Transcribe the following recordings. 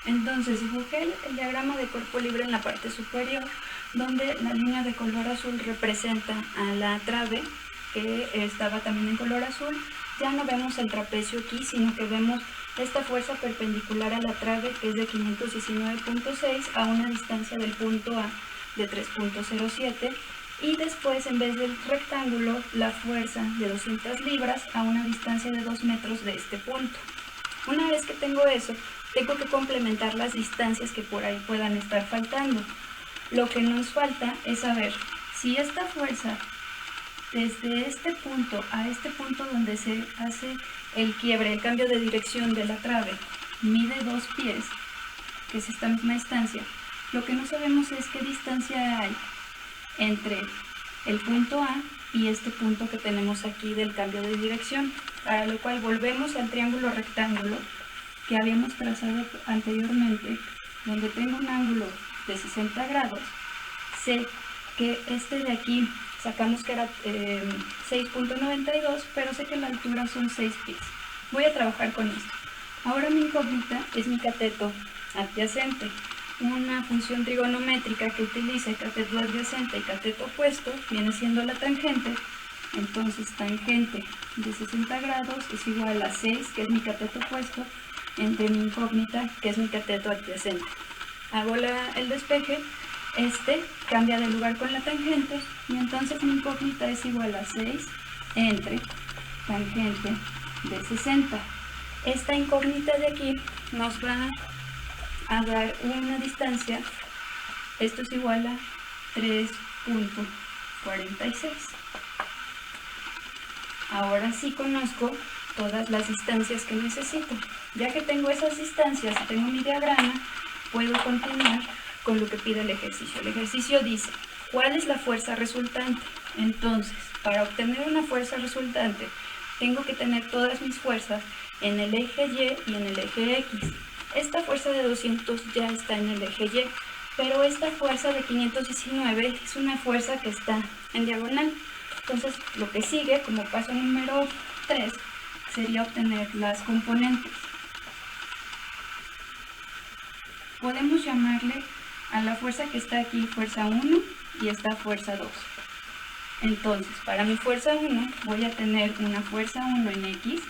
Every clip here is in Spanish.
Entonces dibujé el diagrama de cuerpo libre en la parte superior, donde la línea de color azul representa a la trave, que estaba también en color azul. Ya no vemos el trapecio aquí, sino que vemos esta fuerza perpendicular a la trave, que es de 519.6 a una distancia del punto A de 3.07, y después, en vez del rectángulo, la fuerza de 200 libras a una distancia de 2 metros de este punto. Una vez que tengo eso, tengo que complementar las distancias que por ahí puedan estar faltando. Lo que nos falta es saber si esta fuerza, desde este punto a este punto donde se hace el quiebre, el cambio de dirección de la trave, mide 2 pies, que es esta misma distancia. Lo que no sabemos es qué distancia hay entre el punto A y este punto que tenemos aquí del cambio de dirección, para lo cual volvemos al triángulo rectángulo que habíamos trazado anteriormente, donde tengo un ángulo de 60 grados. Sé que este de aquí sacamos que era 6.92, pero sé que la altura son 6 pies. Voy a trabajar con esto. Ahora mi incógnita es mi cateto adyacente. Una función trigonométrica que utiliza cateto adyacente y cateto opuesto viene siendo la tangente. Entonces tangente de 60 grados es igual a 6, que es mi cateto opuesto, entre mi incógnita, que es mi cateto adyacente. Hago el despeje, este cambia de lugar con la tangente, y entonces mi incógnita es igual a 6 entre tangente de 60. Esta incógnita de aquí nos va a dar una distancia, esto es igual a 3.46. Ahora sí conozco todas las distancias que necesito. Ya que tengo esas distancias y tengo mi diagrama, puedo continuar con lo que pide el ejercicio. El ejercicio dice, ¿cuál es la fuerza resultante? Entonces, para obtener una fuerza resultante, tengo que tener todas mis fuerzas en el eje Y y en el eje X. Esta fuerza de 200 ya está en el eje Y, pero esta fuerza de 519 es una fuerza que está en diagonal. Entonces, lo que sigue, como paso número 3, sería obtener las componentes. Podemos llamarle a la fuerza que está aquí fuerza 1 y esta fuerza 2. Entonces, para mi fuerza 1 voy a tener una fuerza 1 en X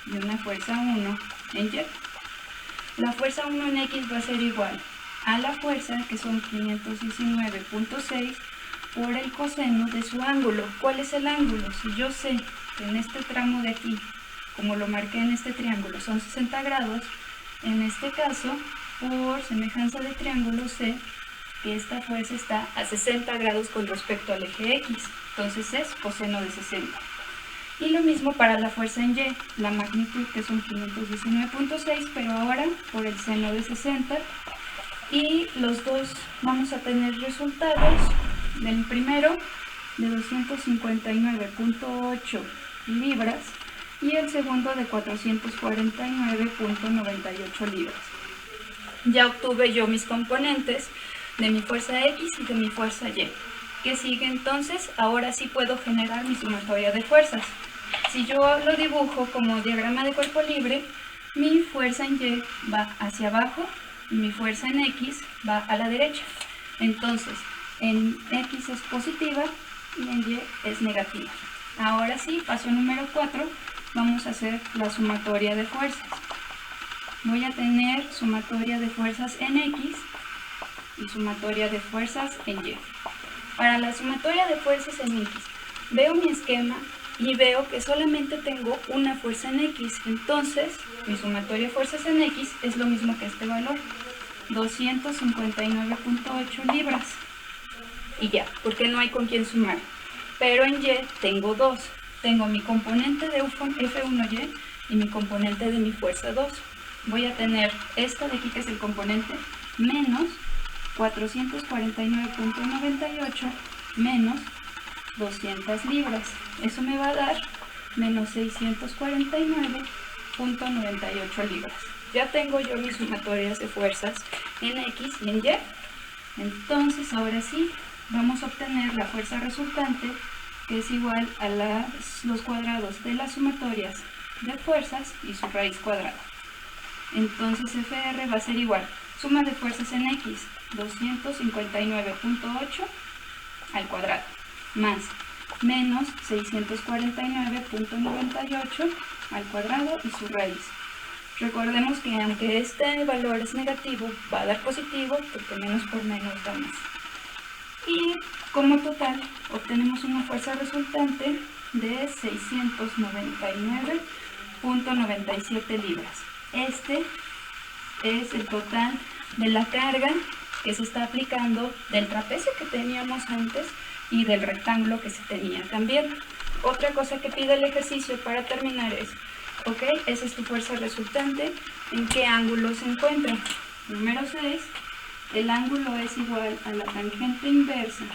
y una fuerza 1 en Y. La fuerza 1 en X va a ser igual a la fuerza, que son 519.6, por el coseno de su ángulo. ¿Cuál es el ángulo? Si yo sé que en este tramo de aquí, como lo marqué en este triángulo, son 60 grados, en este caso, por semejanza de triángulo, sé que esta fuerza está a 60 grados con respecto al eje X. Entonces es coseno de 60. Y lo mismo para la fuerza en Y, la magnitud, que son 519.6, pero ahora por el seno de 60. Y los dos vamos a tener resultados del primero de 259.8 libras y el segundo de 449.98 libras. Ya obtuve yo mis componentes de mi fuerza X y de mi fuerza Y. ¿Qué sigue entonces? Ahora sí puedo generar mi sumatoria de fuerzas. Si yo lo dibujo como diagrama de cuerpo libre, mi fuerza en Y va hacia abajo y mi fuerza en X va a la derecha. Entonces, en X es positiva y en Y es negativa. Ahora sí, paso número 4, vamos a hacer la sumatoria de fuerzas. Voy a tener sumatoria de fuerzas en X y sumatoria de fuerzas en Y. Para la sumatoria de fuerzas en X, veo mi esquema y veo que solamente tengo una fuerza en X. Entonces, mi sumatoria de fuerzas en X es lo mismo que este valor, 259.8 libras. Y ya, porque no hay con quién sumar. Pero en Y tengo dos. Tengo mi componente de F1Y y mi componente de mi fuerza 2. Voy a tener esta de aquí, que es el componente, menos 449.98 menos 200 libras. Eso me va a dar menos 649.98 libras. Ya tengo yo mis sumatorias de fuerzas en X y en Y. Entonces, ahora sí, vamos a obtener la fuerza resultante, que es igual a los cuadrados de las sumatorias de fuerzas y su raíz cuadrada. Entonces FR va a ser igual, suma de fuerzas en X, 259.8 al cuadrado, más menos 649.98 al cuadrado y su raíz. Recordemos que aunque este valor es negativo, va a dar positivo porque menos por menos da más. Y como total obtenemos una fuerza resultante de 699.97 libras. Este es el total de la carga que se está aplicando del trapecio que teníamos antes y del rectángulo que se tenía también. Otra cosa que pide el ejercicio para terminar es, ok, esa es tu fuerza resultante, ¿en qué ángulo se encuentra? Número 6, el ángulo es igual a la tangente inversa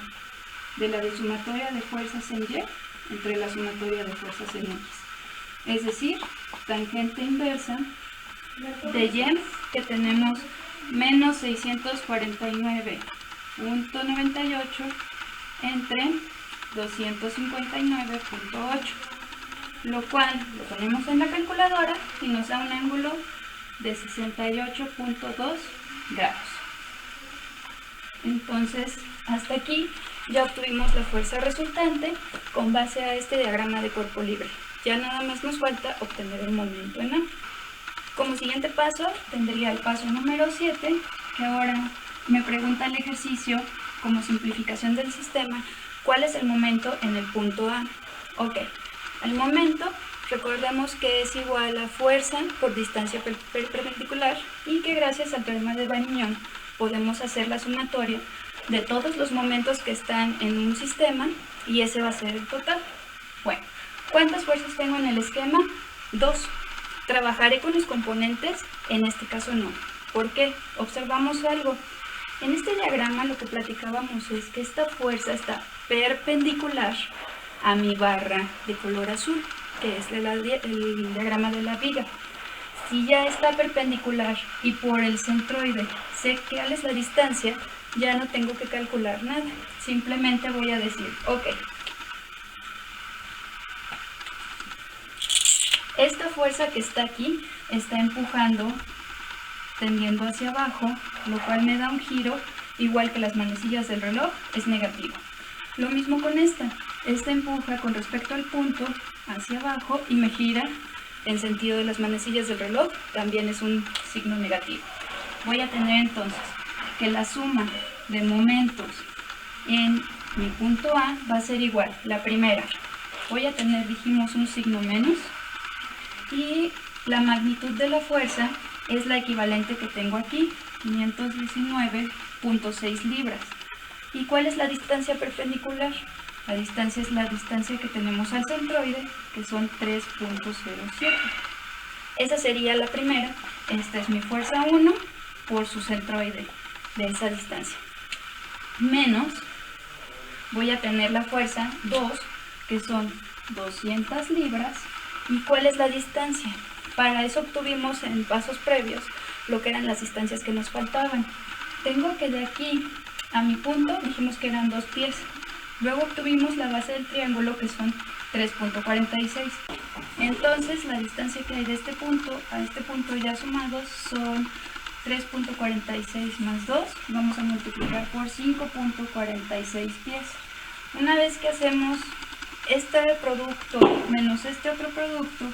de la sumatoria de fuerzas en Y entre la sumatoria de fuerzas en X. Es decir, tangente inversa de Y, que tenemos menos 649.98 entre 259.8, lo cual lo ponemos en la calculadora y nos da un ángulo de 68.2 grados. Entonces, hasta aquí ya obtuvimos la fuerza resultante con base a este diagrama de cuerpo libre. Ya nada más nos falta obtener el momento en A. Como siguiente paso, tendría el paso número 7, que ahora me pregunta el ejercicio, como simplificación del sistema, ¿cuál es el momento en el punto A? Ok, el momento, recordemos que es igual a fuerza por distancia perpendicular y que gracias al teorema de Varignon podemos hacer la sumatoria de todos los momentos que están en un sistema y ese va a ser el total. Bueno, ¿cuántas fuerzas tengo en el esquema? 2. Trabajaré con los componentes, en este caso no. ¿Por qué? Observamos algo. En este diagrama lo que platicábamos es que esta fuerza está perpendicular a mi barra de color azul, que es el diagrama de la viga. Si ya está perpendicular y por el centroide sé cuál es la distancia, ya no tengo que calcular nada. Simplemente voy a decir, ok, esta fuerza que está aquí está empujando, tendiendo hacia abajo, lo cual me da un giro, igual que las manecillas del reloj, es negativo. Lo mismo con esta empuja con respecto al punto hacia abajo y me gira en sentido de las manecillas del reloj, también es un signo negativo. Voy a tener entonces que la suma de momentos en mi punto A va a ser igual. La primera, voy a tener, dijimos, un signo menos, y la magnitud de la fuerza es la equivalente que tengo aquí, 519.6 libras. ¿Y cuál es la distancia perpendicular? La distancia es la distancia que tenemos al centroide, que son 3.07. Esa sería la primera. Esta es mi fuerza 1 por su centroide de esa distancia. Menos, voy a tener la fuerza 2, que son 200 libras. ¿Y cuál es la distancia? Para eso obtuvimos en pasos previos lo que eran las distancias que nos faltaban. Tengo que de aquí a mi punto, dijimos que eran 2 pies. Luego obtuvimos la base del triángulo, que son 3.46. Entonces la distancia que hay de este punto a este punto ya sumados son 3.46 más 2. Vamos a multiplicar por 5.46 pies. Una vez que hacemos este producto menos este otro producto,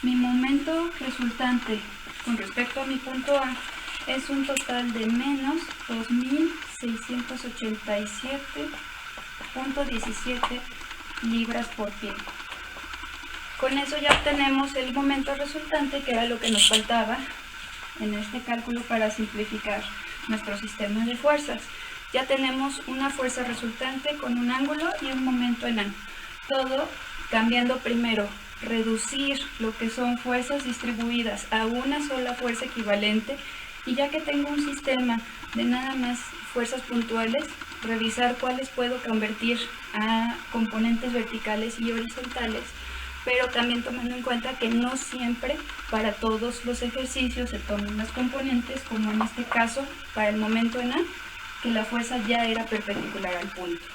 mi momento resultante con respecto a mi punto A es un total de menos 2.687.17 libras por pie. Con eso ya obtenemos el momento resultante, que era lo que nos faltaba en este cálculo para simplificar nuestro sistema de fuerzas. Ya tenemos una fuerza resultante con un ángulo y un momento en A. Todo cambiando primero, reducir lo que son fuerzas distribuidas a una sola fuerza equivalente, y ya que tengo un sistema de nada más fuerzas puntuales, revisar cuáles puedo convertir a componentes verticales y horizontales, pero también tomando en cuenta que no siempre para todos los ejercicios se toman las componentes, como en este caso para el momento en A, que la fuerza ya era perpendicular al punto.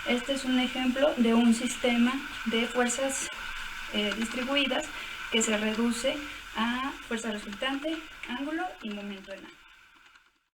Este es un ejemplo de un sistema de fuerzas distribuidas que se reduce a fuerza resultante, ángulo y momento en A.